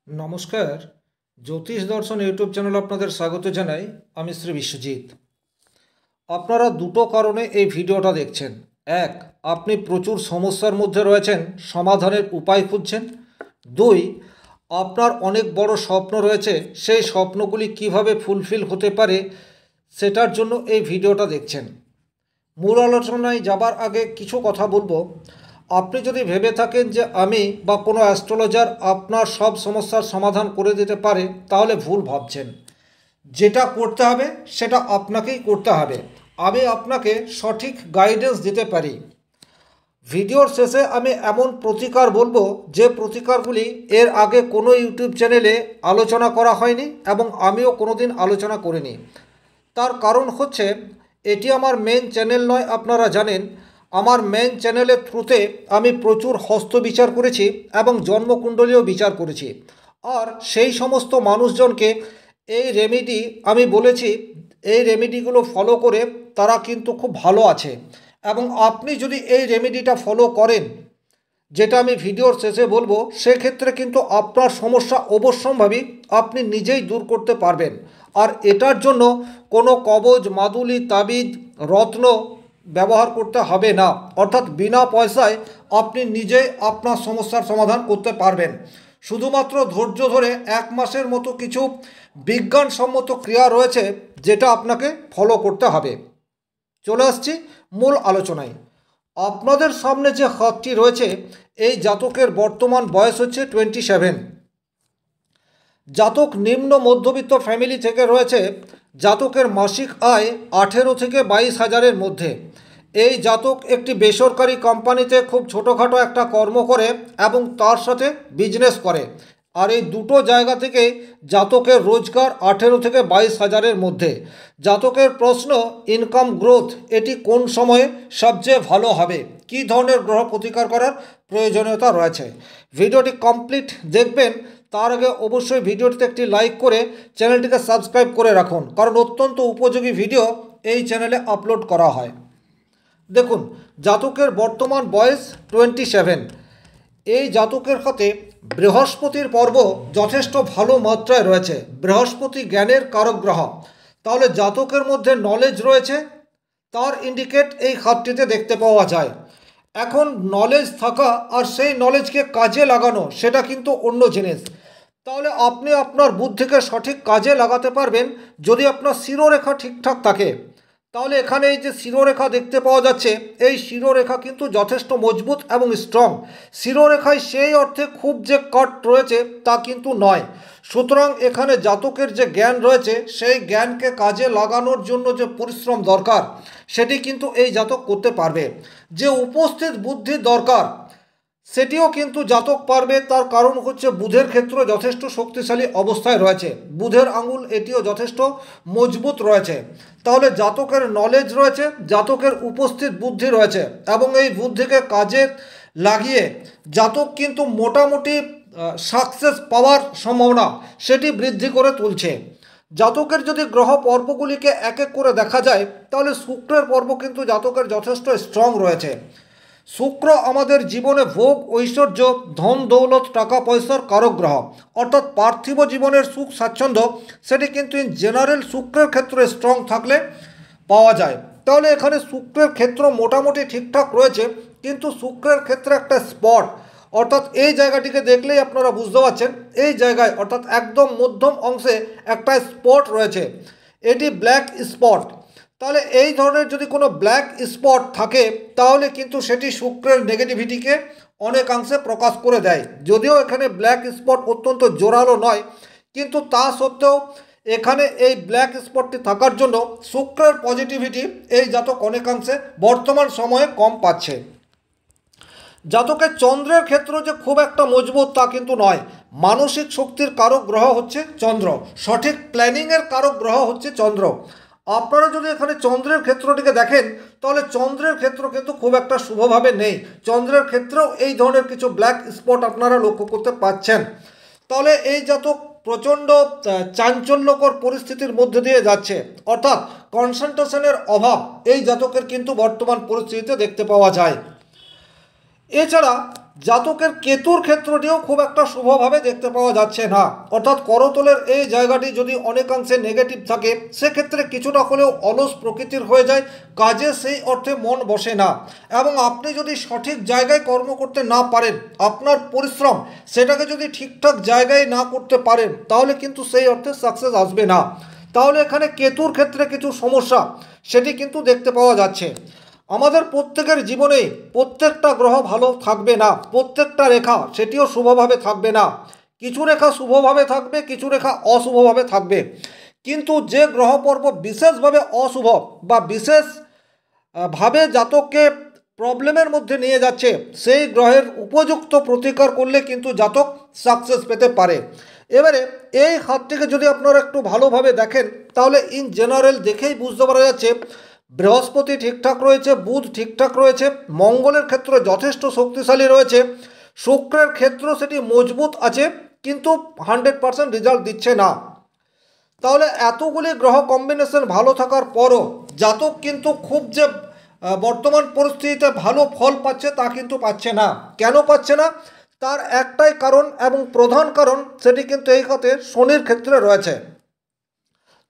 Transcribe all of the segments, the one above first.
নমস্কার। জ্যোতিষ দর্শন YouTube channel আপনাদের স্বাগত জানাই। আমি শ্রী বিশ্বজিৎ। আপনারা দুটো কারণে এই ভিডিওটা দেখছেন। এক, আপনি প্রচুর সমস্যার মধ্যে রয়েছেন, সমাধানের উপায় খুঁজছেন। দুই, আপনার অনেক বড় স্বপ্ন রয়েছে, সেই স্বপ্নগুলি কিভাবে ফুলফিল হতে পারে সেটার জন্য এই ভিডিওটা দেখছেন। মূল আলোচনায় যাবার আগে কিছু কথা বলবো। আপনি যদি ভেবে থাকেন যে আমি বা কোনো অ্যাস্ট্রোলজার আপনার সব সমস্যার সমাধান করে দিতে পারে, তাহলে ভুল ভাবছেন। যেটা করতে হবে সেটা আপনাকেই করতে হবে। আমি আপনাকে সঠিক গাইডেন্স দিতে পারি। ভিডিওর শেষে আমি এমন প্রতিকার বলবো যে প্রতিকারগুলি এর আগে কোনো ইউটিউব চ্যানেলে আলোচনা করা হয়নি এবং আমিও কোনোদিন আলোচনা করিনি। তার কারণ হচ্ছে এটি আমার মেন চ্যানেল নয়। আপনারা জানেন আমার মেন চ্যানেলের থ্রুতে আমি প্রচুর হস্ত বিচার করেছি এবং জন্মকুণ্ডলীয় বিচার করেছি। আর সেই সমস্ত মানুষজনকে এই রেমেডি আমি বলেছি, এই রেমেডিগুলো ফলো করে তারা কিন্তু খুব ভালো আছে। এবং আপনি যদি এই রেমেডিটা ফলো করেন, যেটা আমি ভিডিওর শেষে বলবো, সেক্ষেত্রে কিন্তু আপনার সমস্যা অবশ্যম্ভাবী আপনি নিজেই দূর করতে পারবেন। আর এটার জন্য কোনো কবজ, মাদুলি, তাবিজ, রত্ন ব্যবহার করতে হবে না। অর্থাৎ বিনা পয়সায় আপনি নিজেই আপনার সমস্যার সমাধান করতে পারবেন। শুধুমাত্র ধৈর্য ধরে 1 মাসের মতো কিছু বিজ্ঞানসম্মত ক্রিয়া রয়েছে যেটা আপনাকে ফলো করতে হবে। চলে আসছি মূল আলোচনায়। আপনাদের সামনে যে হাতটি রয়েছে, এই জাতকের বর্তমান বয়স হচ্ছে 27। জাতক নিম্ন মধ্যবিত্ত ফ্যামিলি থেকে রয়েছে। জাতকের মাসিক আয় 18 থেকে 22 হাজারের মধ্যে। এই জাতক একটি বেসরকারি কোম্পানিতে খুব ছোটোখাটো একটা কর্ম করে এবং তার সাথে বিজনেস করে। আর এই দুটো জায়গা থেকে জাতকের রোজগার 18 থেকে 22 হাজারের মধ্যে। জাতকের প্রশ্ন, ইনকাম গ্রোথ এটি কোন সময়ে সবচেয়ে ভালো হবে, কী ধরনের গ্রহ প্রতিকার করার প্রয়োজনীয়তা রয়েছে। ভিডিওটি কমপ্লিট দেখবেন। তার আগে অবশ্যই ভিডিওটিতে একটি লাইক করে চ্যানেলটিকে সাবস্ক্রাইব করে রাখুন, কারণ অত্যন্ত উপযোগী ভিডিও এই চ্যানেলে আপলোড করা হয়। দেখুন, জাতকের বর্তমান বয়স 27। এই জাতকের হাতে বৃহস্পতির পর্ব যথেষ্ট ভালো মাত্রায় রয়েছে। বৃহস্পতি জ্ঞানের কারক গ্রহ। তাহলে জাতকের মধ্যে নলেজ রয়েছে, তার ইন্ডিকেট এই হাতটিতে দেখতে পাওয়া যায়। এখন নলেজ থাকা আর সেই নলেজকে কাজে লাগানো সেটা কিন্তু অন্য জিনিস। তাহলে আপনি আপনার বুদ্ধিকে সঠিক কাজে লাগাতে পারবেন যদি আপনার শিরোরেখা ঠিকঠাক থাকে। তাহলে এখানে এই যে শিরোরেখা দেখতে পাওয়া যাচ্ছে, এই শিরোরেখা কিন্তু যথেষ্ট মজবুত এবং স্ট্রং। শিরোরেখায় সেই অর্থে খুব যে কাট রয়েছে তা কিন্তু নয়। সুতরাং এখানে জাতকের যে জ্ঞান রয়েছে, সেই জ্ঞানকে কাজে লাগানোর জন্য যে পরিশ্রম দরকার সেটি কিন্তু এই জাতক করতে পারবে। যে উপস্থিত বুদ্ধি দরকার সেটিও কিন্তু জাতক পারবে। তার কারণ হচ্ছে বুধের ক্ষেত্র যথেষ্ট শক্তিশালী অবস্থায় রয়েছে। বুধের আঙুল এটিও যথেষ্ট মজবুত রয়েছে। তাহলে জাতকের নলেজ রয়েছে, জাতকের উপস্থিত বুদ্ধি রয়েছে এবং এই বুদ্ধিকে কাজে লাগিয়ে জাতক কিন্তু মোটামুটি সাকসেস পাওয়ার সম্ভাবনা সেটি বৃদ্ধি করে তুলছে। জাতকের যদি গ্রহ পর্বগুলিকে এক এক করে দেখা যায়, তাহলে শুক্রের পর্ব কিন্তু জাতকের যথেষ্ট স্ট্রং রয়েছে। শুক্র আমাদের জীবনে ভোগ, ঐশ্বর্য, ধন দৌলত, টাকা পয়সার কারক গ্রহ। অর্থাৎ পার্থিব জীবনের সুখ স্বাচ্ছন্দ্য সেটি কিন্তু ইন জেনারেল শুক্রের ক্ষেত্রে স্ট্রং থাকলে পাওয়া যায়। তাহলে এখানে শুক্রের ক্ষেত্র মোটামুটি ঠিকঠাক রয়েছে, কিন্তু শুক্রের ক্ষেত্রে একটা স্পট, অর্থাৎ এই জায়গাটিকে দেখলেই আপনারা বুঝতে পারছেন, এই জায়গায় অর্থাৎ একদম মধ্যম অংশে একটা স্পট রয়েছে, এটি ব্ল্যাক স্পট। তাহলে এই ধরনের যদি কোনো ব্ল্যাক স্পট থাকে, তাহলে কিন্তু সেটি শুক্রের নেগেটিভিটিকে অনেকাংশে প্রকাশ করে দেয়। যদিও এখানে ব্ল্যাক স্পট অত্যন্ত জোরালো নয়, কিন্তু তা সত্ত্বেও এখানে এই ব্ল্যাক স্পটটি থাকার জন্য শুক্রের পজিটিভিটি এই জাতক অনেকাংশে বর্তমান সময়ে কম পাচ্ছে। জাতকের চন্দ্রের ক্ষেত্র যে খুব একটা মজবুত তা কিন্তু নয়। মানসিক শক্তির কারক গ্রহ হচ্ছে চন্দ্র, সঠিক প্ল্যানিংয়ের কারক গ্রহ হচ্ছে চন্দ্র। আপনারা যদি এখানে চন্দ্রের ক্ষেত্রটিকে দেখেন, তাহলে চন্দ্রের ক্ষেত্র কিন্তু খুব একটা শুভভাবে নেই। চন্দ্রের ক্ষেত্রেও এই ধরনের কিছু ব্ল্যাক স্পট আপনারা লক্ষ্য করতে পাচ্ছেন। তাহলে এই জাতক প্রচণ্ড চাঞ্চল্যকর পরিস্থিতির মধ্যে দিয়ে যাচ্ছে, অর্থাৎ কনসেন্ট্রেশনের অভাব এই জাতকের কিন্তু বর্তমান পরিস্থিতিতে দেখতে পাওয়া যায়। এছাড়া জাতকের কেতুর ক্ষেত্রটিও খুব একটা শুভভাবে দেখতে পাওয়া যাচ্ছে না, অর্থাৎ করতলের এই জায়গাটি যদি অনেকাংশে নেগেটিভ থাকে সেক্ষেত্রে কিছুটা হলেও অলস প্রকৃতির হয়ে যায়, কাজে সেই অর্থে মন বসে না, এবং আপনি যদি সঠিক জায়গায় কর্ম করতে না পারেন, আপনার পরিশ্রম সেটাকে যদি ঠিকঠাক জায়গায় না করতে পারেন তাহলে কিন্তু সেই অর্থে সাকসেস আসবে না। তাহলে এখানে কেতুর ক্ষেত্রে কিছু সমস্যা সেটি কিন্তু দেখতে পাওয়া যাচ্ছে। আমাদের প্রত্যেকের জীবনে প্রত্যেকটা গ্রহ ভালো থাকবে না, প্রত্যেকটা রেখা সেটিও শুভভাবে থাকবে না, কিছু রেখা শুভভাবে থাকবে, কিছু রেখা অশুভভাবে থাকবে। কিন্তু যে গ্রহ পর্ব বিশেষভাবে অশুভ বা বিশেষ ভাবে জাতককে প্রবলেমের মধ্যে নিয়ে যাচ্ছে সেই গ্রহের উপযুক্ত প্রতিকার করলে কিন্তু জাতক সাকসেস পেতে পারে। এবারে এই হাতটিকে যদি আপনারা একটু ভালোভাবে দেখেন তাহলে ইন জেনারেল দেখেই বুঝতে পারা যাচ্ছে বৃহস্পতি ঠিকঠাক রয়েছে, বুধ ঠিকঠাক রয়েছে, মঙ্গলের ক্ষেত্রে যথেষ্ট শক্তিশালী রয়েছে, শুক্রের ক্ষেত্র সেটি মজবুত আছে, কিন্তু 100% রেজাল্ট দিচ্ছে না। তাহলে এতগুলি গ্রহ কম্বিনেশন ভালো থাকার পরও জাতক কিন্তু খুব যে বর্তমান পরিস্থিতিতে ভালো ফল পাচ্ছে তা কিন্তু পাচ্ছে না। কেন পাচ্ছে না? তার একটাই কারণ এবং প্রধান কারণ সেটি কিন্তু এই খাতে শনির ক্ষেত্রে রয়েছে।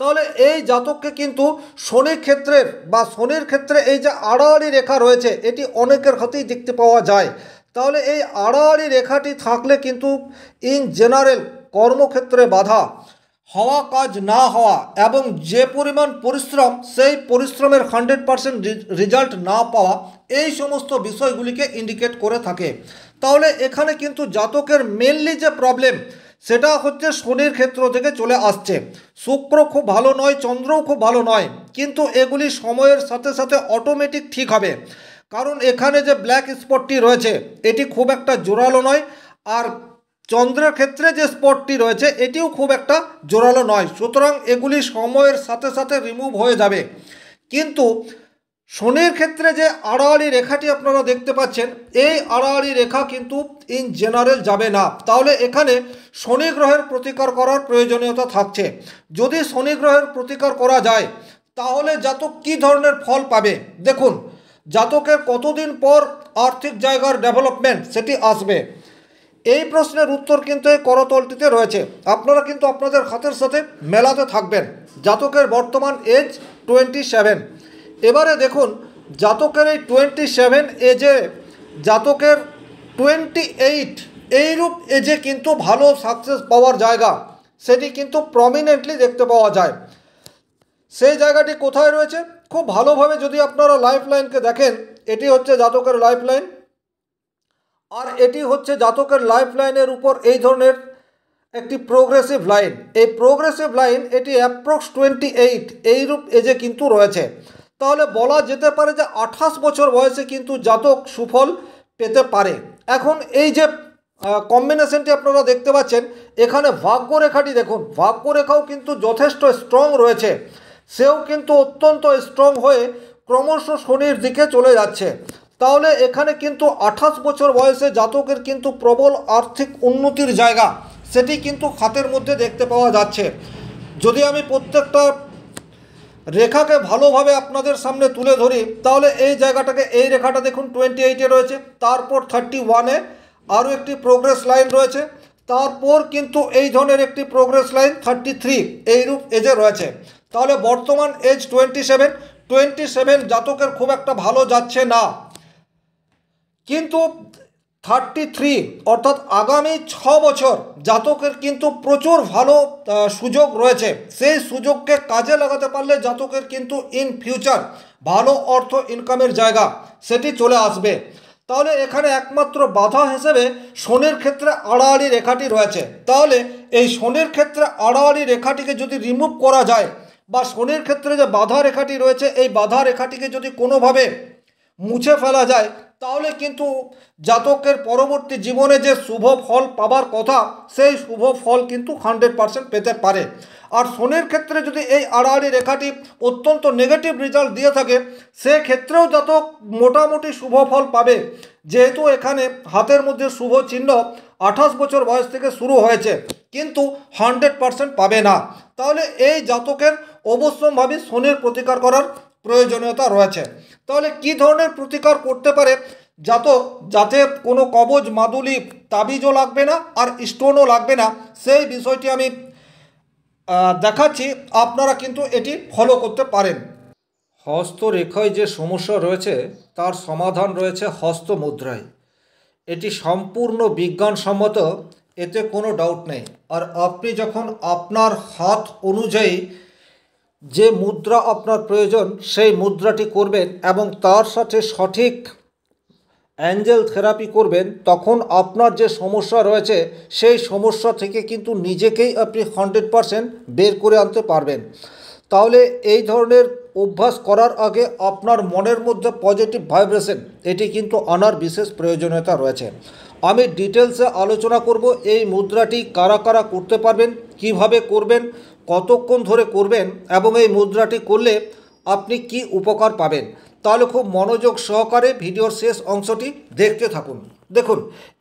তাহলে এই জাতককে কিন্তু শনির ক্ষেত্রের বা শনির ক্ষেত্রে এই যে আড়াআড়ি রেখা রয়েছে এটি অনেকের হাতেই দেখতে পাওয়া যায়। তাহলে এই আড়াআড়ি রেখাটি থাকলে কিন্তু ইন জেনারেল কর্মক্ষেত্রে বাধা, হওয়া কাজ না হওয়া এবং যে পরিমাণ পরিশ্রম সেই পরিশ্রমের 100% রেজাল্ট না পাওয়া, এই সমস্ত বিষয়গুলিকে ইন্ডিকেট করে থাকে। তাহলে এখানে কিন্তু জাতকের মেনলি যে প্রবলেম সেটা হচ্ছে শনির ক্ষেত্র থেকে চলে আসছে। শুক্র খুব ভালো নয়, চন্দ্রও খুব ভালো নয়, কিন্তু এগুলি সময়ের সাথে সাথে অটোমেটিক ঠিক হবে, কারণ এখানে যে ব্ল্যাক স্পটটি রয়েছে এটি খুব একটা জোরালো নয়, আর চন্দ্রের ক্ষেত্রে যে স্পটটি রয়েছে এটিও খুব একটা জোরালো নয়, সুতরাং এগুলি সময়ের সাথে সাথে রিমুভ হয়ে যাবে। কিন্তু শনির ক্ষেত্রে যে আড়াআড়ি রেখাটি আপনারা দেখতে পাচ্ছেন এই আড়াআড়ি রেখা কিন্তু ইন জেনারেল যাবে না। তাহলে এখানে শনি গ্রহের প্রতিকার করার প্রয়োজনীয়তা থাকছে। যদি শনি গ্রহের প্রতিকার করা যায় তাহলে জাতক কী ধরনের ফল পাবে? দেখুন, জাতকের কতদিন পর আর্থিক জায়গার ডেভেলপমেন্ট সেটি আসবে, এই প্রশ্নের উত্তর কিন্তু এই করতলটিতে রয়েছে। আপনারা কিন্তু আপনাদের হাতের সাথে মেলাতে থাকবেন। জাতকের বর্তমান এজ 27। এবারে দেখুন জাতকের এই 27 এজে জাতকের 28 এইরূপ এজে কিন্তু ভালো সাকসেস পাওয়ার জায়গা সেটি কিন্তু প্রমিনেন্টলি দেখতে পাওয়া যায়। সেই জায়গাটি কোথায় রয়েছে? খুব ভালোভাবে যদি আপনারা লাইফ লাইনকে দেখেন, এটি হচ্ছে জাতকের লাইফ লাইন, আর এটি হচ্ছে জাতকের লাইফ লাইনের উপর এই ধরনের একটি প্রোগ্রেসিভ লাইন। এই প্রোগ্রেসিভ লাইন এটি অ্যাপ্রক্স 28 এইরূপ এজে কিন্তু রয়েছে। তাহলে বলা যেতে পারে যে 28 বছর বয়সে কিন্তু জাতক সুফল পেতে পারে। এখন এই যে কম্বিনেশনটি আপনারা দেখতে পাচ্ছেন এখানে ভাগ্যরেখাটি দেখুন, ভাগ্যরেখাও কিন্তু যথেষ্ট স্ট্রং রয়েছে, সেও কিন্তু অত্যন্ত স্ট্রং হয়ে ক্রমশ শনির দিকে চলে যাচ্ছে। তাহলে এখানে কিন্তু 28 বছর বয়সে জাতকের কিন্তু প্রবল আর্থিক উন্নতির জায়গা সেটি কিন্তু খাতের মধ্যে দেখতে পাওয়া যাচ্ছে। যদি আমি প্রত্যেকটা রেখাকে ভালোভাবে আপনাদের সামনে তুলে ধরি তাহলে এই জায়গাটাকে, এই রেখাটা দেখুন 28-এ রয়েছে, তারপর 31-এ আরও একটি প্রোগ্রেস লাইন রয়েছে, তারপর কিন্তু এই ধরনের একটি প্রোগ্রেস লাইন 33 এইরূপ এজে রয়েছে। তাহলে বর্তমান এজ 27 জাতকের খুব একটা ভালো যাচ্ছে না, কিন্তু 33 অর্থাৎ আগামী 6 বছর জাতকের কিন্তু প্রচুর ভালো সুযোগ রয়েছে। সেই সুযোগকে কাজে লাগাতে পারলে জাতকের কিন্তু ইন ফিউচার ভালো অর্থ ইনকামের জায়গা সেটি চলে আসবে। তাহলে এখানে একমাত্র বাধা হিসেবে শনির ক্ষেত্রে আড়াআড়ি রেখাটি রয়েছে। তাহলে এই শনির ক্ষেত্রে আড়াআড়ি রেখাটিকে যদি রিমুভ করা যায় বা শনির ক্ষেত্রে যে বাধা রেখাটি রয়েছে এই বাধা রেখাটিকে যদি কোনোভাবে মুছে ফেলা যায় তাহলে কিন্তু জাতকের পরবর্তী জীবনে যে শুভ ফল পাবার কথা সেই শুভ ফল কিন্তু 100% পেতে পারে। আর শনির ক্ষেত্রে যদি এই আড়াআড়ি রেখাটি অত্যন্ত নেগেটিভ রেজাল্ট দিয়ে থাকে সেক্ষেত্রেও জাতক মোটামুটি শুভ ফল পাবে, যেহেতু এখানে হাতের মধ্যে শুভ চিহ্ন 28 বছর বয়স থেকে শুরু হয়েছে, কিন্তু 100% পাবে না। তাহলে এই জাতকের অবশ্যম্ভাবী শনির প্রতিকার করার প্রয়োজনীয়তা রয়েছে। তাহলে কি ধরনের প্রতিকার করতে পারে জাতক যাতে কোনো কবজ মাদুলি তাবিজও লাগবে না আর স্টোনও লাগবে না, সেই বিষয়টি আমি দেখাচ্ছি, আপনারা কিন্তু এটি ফলো করতে পারেন। হস্তরেখায় যে সমস্যা রয়েছে তার সমাধান রয়েছে হস্ত মুদ্রায়। এটি সম্পূর্ণ বিজ্ঞানসম্মত, এতে কোনো ডাউট নেই। আর আপনি যখন আপনার হাত অনুযায়ী যে মুদ্রা আপনার প্রয়োজন সেই মুদ্রাটি করবেন এবং তার সাথে সঠিক অ্যাঞ্জেল থেরাপি করবেন, তখন আপনার যে সমস্যা রয়েছে সেই সমস্যা থেকে কিন্তু নিজেকেই আপনি 100% বের করে আনতে পারবেন। তাহলে এই ধরনের অভ্যাস করার আগে আপনার মনের মধ্যে পজিটিভ ভাইব্রেশন এটি কিন্তু আনার বিশেষ প্রয়োজনীয়তা রয়েছে। আমি ডিটেলসে আলোচনা করব এই মুদ্রাটি কারা কারা করতে পারবেন, কিভাবে করবেন, কতক্ষণ ধরে করবেন এবং এই মুদ্রাটি করলে আপনি কি উপকার পাবেন। তাহলে খুব মনোযোগ সহকারে ভিডিওর শেষ অংশটি দেখতে থাকুন। দেখুন,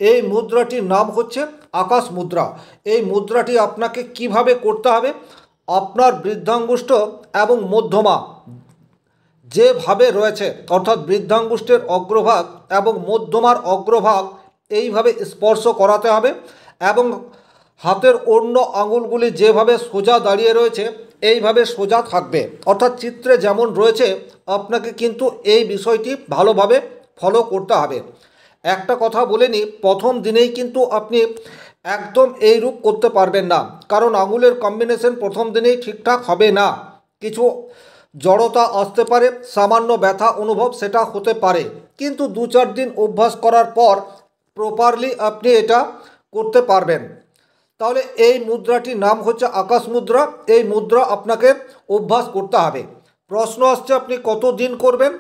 এই মুদ্রাটির নাম হচ্ছে আকাশ মুদ্রা। এই মুদ্রাটি আপনাকে কিভাবে করতে হবে, আপনার বৃদ্ধাঙ্গুষ্ঠ এবং মধ্যমা যেভাবে রয়েছে, অর্থাৎ বৃদ্ধাঙ্গুষ্ঠের অগ্রভাগ এবং মধ্যমার অগ্রভাগ এইভাবে স্পর্শ করাতে হবে এবং হাতের অন্য আঙুলগুলি যেভাবে সোজা দাঁড়িয়ে রয়েছে এইভাবে সোজা থাকবে, অর্থাৎ চিত্রে যেমন রয়েছে আপনাকে কিন্তু এই বিষয়টি ভালোভাবে ফলো করতে হবে। একটা কথা বলে নিই, প্রথম দিনেই কিন্তু আপনি একদম এই রূপ করতে পারবেন না, কারণ আঙুলের কম্বিনেশন প্রথম দিনেই ঠিকঠাক হবে না। কিছু জড়তা আসতে পারে, সামান্য ব্যথা অনুভব সেটা হতে পারে, কিন্তু 2-4 দিন অভ্যাস করার পর প্রপারলি আপনি এটা করতে পারবেন। তাহলে এই মুদ্রাটির নাম হচ্ছে আকাশ মুদ্রা। এই মুদ্রা আপনাকে অভ্যাস করতে হবে। প্রশ্ন আসছে আপনি কত দিন করবেন,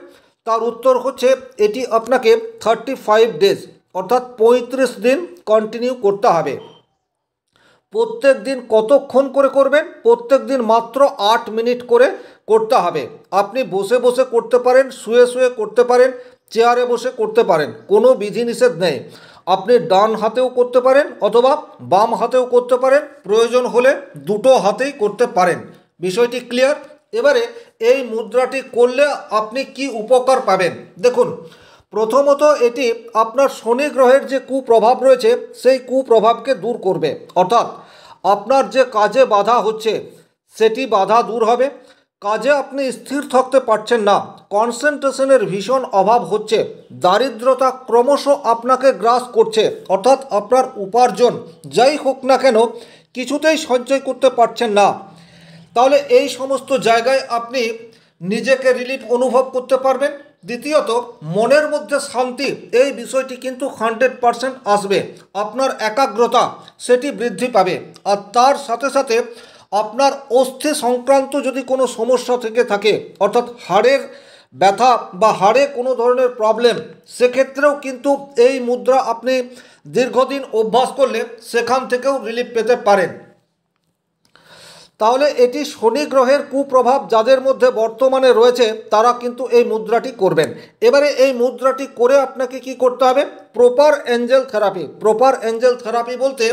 তার উত্তর হচ্ছে এটি আপনাকে 35 ডেজ অর্থাৎ 35 দিন কন্টিনিউ করতে হবে। প্রত্যেক দিন কতক্ষণ করে করবেন, প্রত্যেক দিন মাত্র 8 মিনিট করে করতে হবে। আপনি বসে বসে করতে পারেন, শুয়ে শুয়ে করতে পারেন, চেয়ারে বসে করতে পারেন, কোনো বিধিনিষেধ নেই। আপনি ডান হাতেও করতে পারেন অথবা বাম হাতেও করতে পারেন, প্রয়োজন হলে দুটো হাতেই করতে পারেন। বিষয়টি ক্লিয়ার? এবারে এই মুদ্রাটি করলে আপনি কি উপকার পাবেন দেখুন। প্রথমত এটি আপনার শনি গ্রহের যে কুপ্রভাব রয়েছে সেই কুপ্রভাবকে দূর করবে, অর্থাৎ আপনার যে কাজে বাধা হচ্ছে সেটি বাধা দূর হবে। কাজে আপনি স্থির থাকতে পারছেন না, কনসেন্ট্রেশনের ভীষণ অভাব হচ্ছে, দারিদ্রতা ক্রমশ আপনাকে গ্রাস করছে, অর্থাৎ আপনার উপার্জন যাই হোক না কেন কিছুতেই সঞ্চয় করতে পারছেন না। তাহলে এই সমস্ত জায়গায় আপনি নিজেকে রিলিফ অনুভব করতে পারবেন। দ্বিতীয়ত মনের মধ্যে শান্তি, এই বিষয়টি কিন্তু 100% আসবে। আপনার একাগ্রতা সেটি বৃদ্ধি পাবে। আর তার সাথে সাথে আপনার অস্থি সংক্রান্ত যদি কোনো সমস্যা থেকে থাকে, অর্থাৎ হাড়ের ব্যথা বা হাড়ে কোনো ধরনের প্রবলেম, সেক্ষেত্রেও কিন্তু এই মুদ্রা আপনি দীর্ঘদিন অভ্যাস করলে সেখান থেকেও রিলিফ পেতে পারেন। তাহলে এটি শনি গ্রহের কুপ্রভাব যাদের মধ্যে বর্তমানে রয়েছে তারা কিন্তু এই মুদ্রাটি করবেন। এবারে এই মুদ্রাটি করে আপনাকে কি করতে হবে, proper Angel therapy. Proper Angel therapy বলতে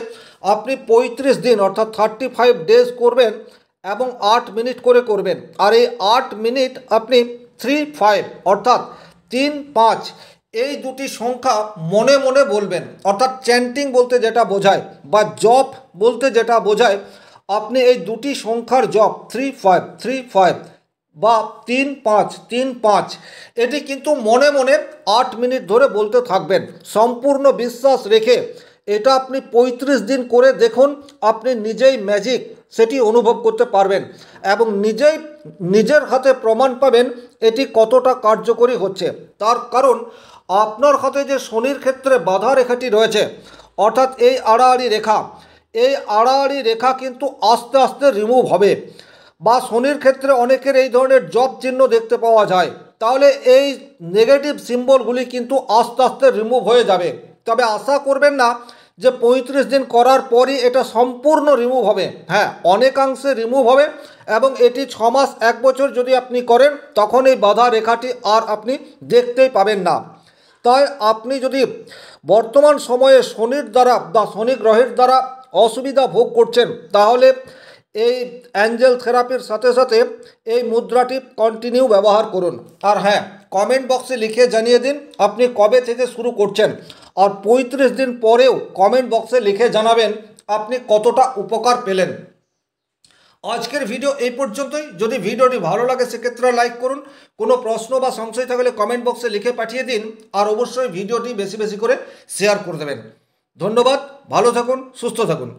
আপনি 35 দিন অর্থাৎ 35 ডেজ করবেন এবং 8 মিনিট করে করবেন। আর এই 8 মিনিট আপনি 3-5 অর্থাৎ 3-5 এই দুটি সংখ্যা মনে মনে বলবেন, অর্থাৎ চ্যান্টিং বলতে যেটা বোঝায় বা জপ বলতে যেটা বোঝায়, আপনি এই দুটি সংখ্যার জপ 3-5 বা 3-5 এটি কিন্তু মনে মনে 8 মিনিট ধরে বলতে থাকবেন, সম্পূর্ণ বিশ্বাস রেখে। এটা আপনি 35 দিন করে দেখুন, আপনি নিজেই ম্যাজিক সেটি অনুভব করতে পারবেন এবং নিজেই নিজের হাতে প্রমাণ পাবেন এটি কতটা কার্যকরী হচ্ছে। তার কারণ আপনার হাতে যে শনির ক্ষেত্রে বাধা রেখাটি রয়েছে, অর্থাৎ এই আড়াআড়ি রেখা, এই আড়াআড়ি রেখা কিন্তু আস্তে আস্তে রিমুভ হবে। বা শনির ক্ষেত্রে অনেকের এই ধরনের জব চিহ্ন দেখতে পাওয়া যায়, তাহলে এই নেগেটিভ সিম্বলগুলি কিন্তু আস্তে আস্তে রিমুভ হয়ে যাবে। তবে আশা করবেন না যে 35 দিন করার পরই এটা সম্পূর্ণ রিমুভ হবে। হ্যাঁ, অনেকাংশে রিমুভ হবে এবং এটি 6 মাস 1 বছর যদি আপনি করেন তখন এই বাধা রেখাটি আর আপনি দেখতেই পাবেন না। তাই আপনি যদি বর্তমান সময়ে শনির দ্বারা বা শনি গ্রহের দ্বারা অসুবিধা ভোগ করছেন, তাহলে এই অ্যাঞ্জেল থেরাপির সাথে সাথে এই মুদ্রাটি কন্টিনিউ ব্যবহার করুন। আর হ্যাঁ, কমেন্ট বক্সে লিখে জানিয়ে দিন আপনি কবে থেকে শুরু করছেন, আর 35 দিন পরেও কমেন্ট বক্সে লিখে জানাবেন আপনি কতটা উপকার পেলেন। আজকের ভিডিও এই পর্যন্তই। যদি ভিডিওটি ভালো লাগে সেক্ষেত্রে লাইক করুন, কোনো প্রশ্ন বা সংশয় থাকলে কমেন্ট বক্সে লিখে পাঠিয়ে দিন, আর অবশ্যই ভিডিওটি বেশি বেশি করে শেয়ার করে দেবেন। ধন্যবাদ, ভালো থাকুন, সুস্থ থাকুন।